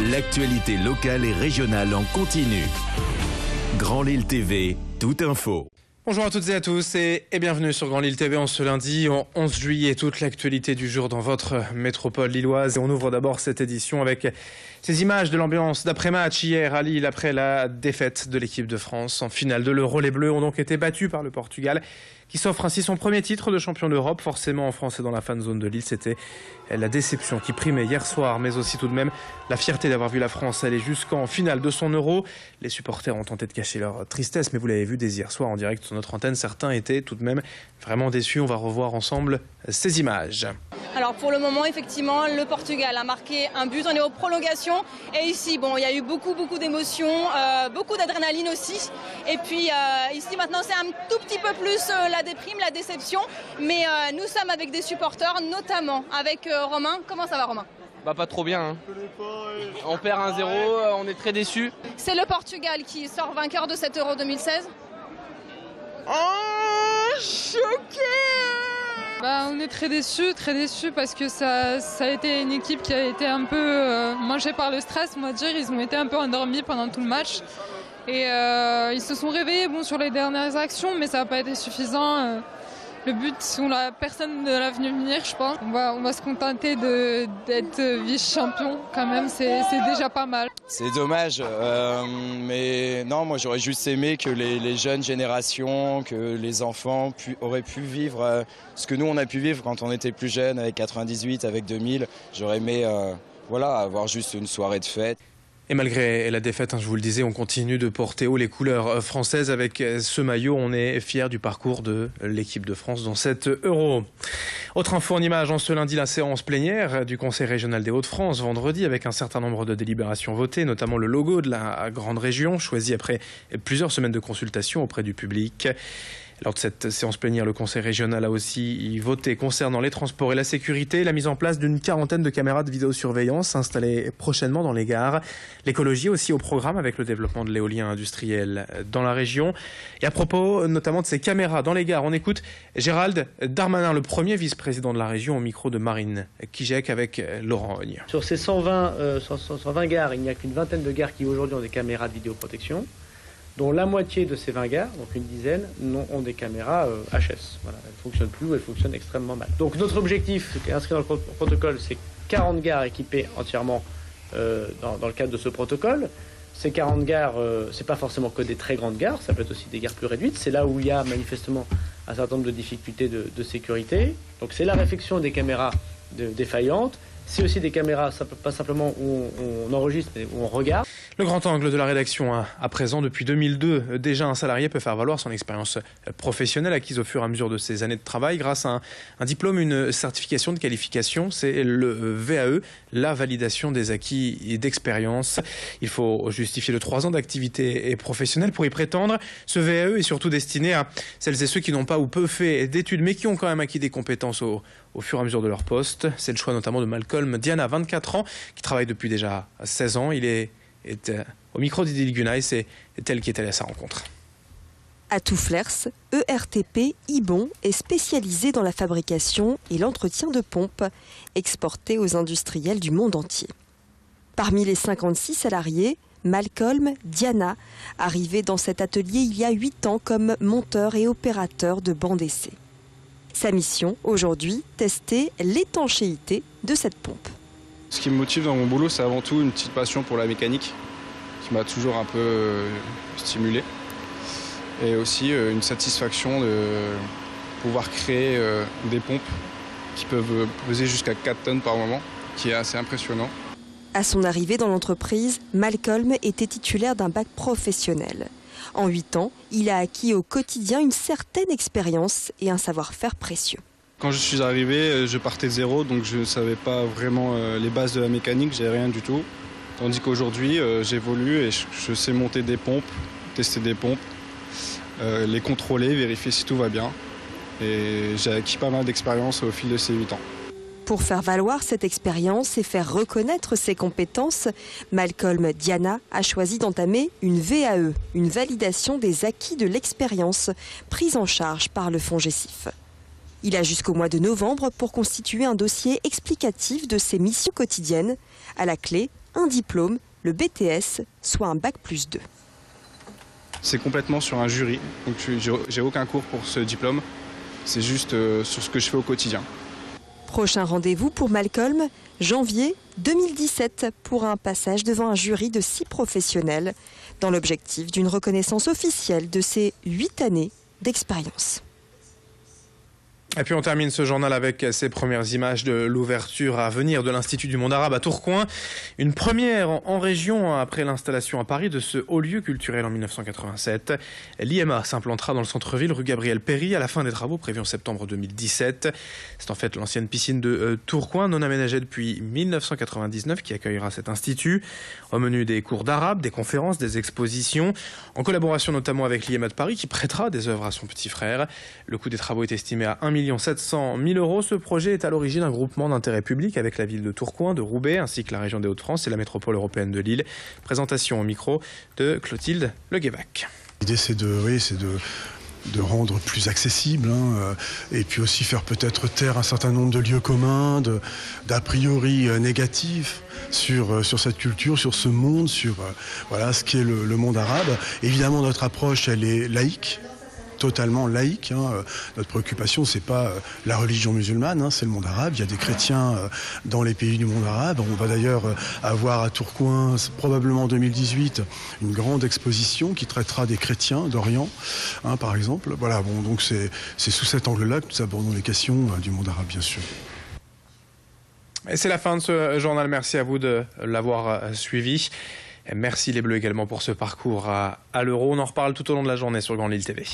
L'actualité locale et régionale en continu. Grand Lille TV, toute info. Bonjour à toutes et à tous et bienvenue sur Grand Lille TV en ce lundi 11 juillet. Toute l'actualité du jour dans votre métropole lilloise. Et on ouvre d'abord cette édition avec ces images de l'ambiance d'après-match hier à Lille après la défaite de l'équipe de France en finale de l'Euro. Les Bleus ont donc été battus par le Portugal qui s'offre ainsi son premier titre de champion d'Europe. Forcément en France et dans la fan zone de Lille, c'était la déception qui primait hier soir, mais aussi tout de même la fierté d'avoir vu la France aller jusqu'en finale de son Euro. Les supporters ont tenté de cacher leur tristesse, mais vous l'avez vu dès hier soir en direct sur notre antenne, certains étaient tout de même vraiment déçus. On va revoir ensemble ces images. Alors pour le moment, effectivement, le Portugal a marqué un but, on est aux prolongations. Et ici, bon, il y a eu beaucoup d'émotions, beaucoup d'adrénaline aussi. Et puis ici maintenant, c'est un tout petit peu plus la déprime, la déception. Mais nous sommes avec des supporters, notamment avec Romain. Comment ça va, Romain ? Pas trop bien. Hein. On perd 1-0, on est très déçus. C'est le Portugal qui sort vainqueur de cet Euro 2016. Oh, choqué! On est très déçus parce que ça a été une équipe qui a été un peu mangée par le stress, on va dire. Ils ont été un peu endormis pendant tout le match. Et ils se sont réveillés sur les dernières actions, mais ça n'a pas été suffisant. Le but, personne ne l'a vu venir, je pense. On va se contenter d'être vice-champion quand même, c'est déjà pas mal. C'est dommage, mais non, moi j'aurais juste aimé que les jeunes générations, que les enfants auraient pu vivre ce que nous on a pu vivre quand on était plus jeunes, avec 98, avec 2000. J'aurais aimé avoir juste une soirée de fête. Et malgré la défaite, je vous le disais, on continue de porter haut les couleurs françaises. Avec ce maillot, on est fiers du parcours de l'équipe de France dans cette Euro. Autre info en image, ce lundi, la séance plénière du Conseil régional des Hauts-de-France, vendredi, avec un certain nombre de délibérations votées, notamment le logo de la grande région, choisi après plusieurs semaines de consultation auprès du public. Lors de cette séance plénière, le Conseil régional a aussi voté concernant les transports et la sécurité, la mise en place d'une quarantaine de caméras de vidéosurveillance installées prochainement dans les gares. L'écologie aussi au programme avec le développement de l'éolien industriel dans la région. Et à propos notamment de ces caméras dans les gares, on écoute Gérald Darmanin, le premier vice-président de la région, au micro de Marine Kijek avec Laurent Ogne. Sur ces 120 gares, il n'y a qu'une vingtaine de gares qui aujourd'hui ont des caméras de vidéoprotection, dont la moitié de ces 20 gares, donc une dizaine, ont des caméras HS. Voilà, elles ne fonctionnent plus ou elles fonctionnent extrêmement mal. Donc notre objectif, qui est inscrit dans le protocole, c'est 40 gares équipées entièrement dans le cadre de ce protocole. Ces 40 gares, c'est pas forcément que des très grandes gares, ça peut être aussi des gares plus réduites. C'est là où il y a manifestement un certain nombre de difficultés de sécurité. Donc c'est la réfection des caméras défaillantes. C'est aussi des caméras, pas simplement où on enregistre, mais où on regarde. Le grand angle de la rédaction, à présent, depuis 2002, déjà un salarié peut faire valoir son expérience professionnelle acquise au fur et à mesure de ses années de travail grâce à un diplôme, une certification de qualification. C'est le VAE, la validation des acquis et d'expérience. Il faut justifier de 3 ans d'activité professionnelle pour y prétendre. Ce VAE est surtout destiné à celles et ceux qui n'ont pas ou peu fait d'études, mais qui ont quand même acquis des compétences au fur et à mesure de leur poste. C'est le choix notamment de Malcolm Diana, 24 ans, qui travaille depuis déjà 16 ans. Il est au micro d'Idil Gunay, c'est elle qui est allée à sa rencontre. Atout Flers, ERTP Ibon est spécialisé dans la fabrication et l'entretien de pompes exportées aux industriels du monde entier. Parmi les 56 salariés, Malcolm Diana, arrivé dans cet atelier il y a 8 ans comme monteur et opérateur de bancs d'essai. Sa mission, aujourd'hui, tester l'étanchéité de cette pompe. Ce qui me motive dans mon boulot, c'est avant tout une petite passion pour la mécanique, qui m'a toujours un peu stimulé. Et aussi une satisfaction de pouvoir créer des pompes qui peuvent peser jusqu'à 4 tonnes par moment, qui est assez impressionnant. À son arrivée dans l'entreprise, Malcolm était titulaire d'un bac professionnel. En 8 ans, il a acquis au quotidien une certaine expérience et un savoir-faire précieux. Quand je suis arrivé, je partais de zéro, donc je ne savais pas vraiment les bases de la mécanique, j'ai rien du tout. Tandis qu'aujourd'hui, j'évolue et je sais monter des pompes, tester des pompes, les contrôler, vérifier si tout va bien. Et j'ai acquis pas mal d'expérience au fil de ces 8 ans. Pour faire valoir cette expérience et faire reconnaître ses compétences, Malcolm Diana a choisi d'entamer une VAE, une validation des acquis de l'expérience, prise en charge par le FONGECIF. Il a jusqu'au mois de novembre pour constituer un dossier explicatif de ses missions quotidiennes. À la clé, un diplôme, le BTS, soit un bac+2. C'est complètement sur un jury, donc j'ai aucun cours pour ce diplôme. C'est juste sur ce que je fais au quotidien. Prochain rendez-vous pour Malcolm, janvier 2017, pour un passage devant un jury de 6 professionnels, dans l'objectif d'une reconnaissance officielle de ses 8 années d'expérience. Et puis on termine ce journal avec ces premières images de l'ouverture à venir de l'Institut du monde arabe à Tourcoing. Une première en région après l'installation à Paris de ce haut lieu culturel en 1987. L'IMA s'implantera dans le centre-ville rue Gabriel Péri à la fin des travaux prévus en septembre 2017. C'est en fait l'ancienne piscine de Tourcoing, non aménagée depuis 1999, qui accueillera cet institut. Au menu des cours d'arabe, des conférences, des expositions, en collaboration notamment avec l'IMA de Paris qui prêtera des œuvres à son petit frère. Le coût des travaux est estimé à 1,7 million. Ce projet est à l'origine d'un groupement d'intérêt public avec la ville de Tourcoing, de Roubaix, ainsi que la région des Hauts-de-France et la métropole européenne de Lille. Présentation au micro de Clotilde Leguévac. L'idée c'est de rendre plus accessible et puis aussi faire peut-être taire un certain nombre de lieux communs, d'a priori négatifs sur cette culture, sur ce monde, sur voilà, ce qu'est le monde arabe. Évidemment, notre approche, elle est laïque. Totalement laïque. Notre préoccupation, c'est pas la religion musulmane, c'est le monde arabe. Il y a des chrétiens dans les pays du monde arabe. On va d'ailleurs avoir à Tourcoing, probablement en 2018, une grande exposition qui traitera des chrétiens d'Orient, par exemple. Voilà, bon, donc c'est sous cet angle-là que nous abordons les questions du monde arabe, bien sûr. Et c'est la fin de ce journal. Merci à vous de l'avoir suivi. Et merci les Bleus également pour ce parcours à l'Euro. On en reparle tout au long de la journée sur Grand Lille TV.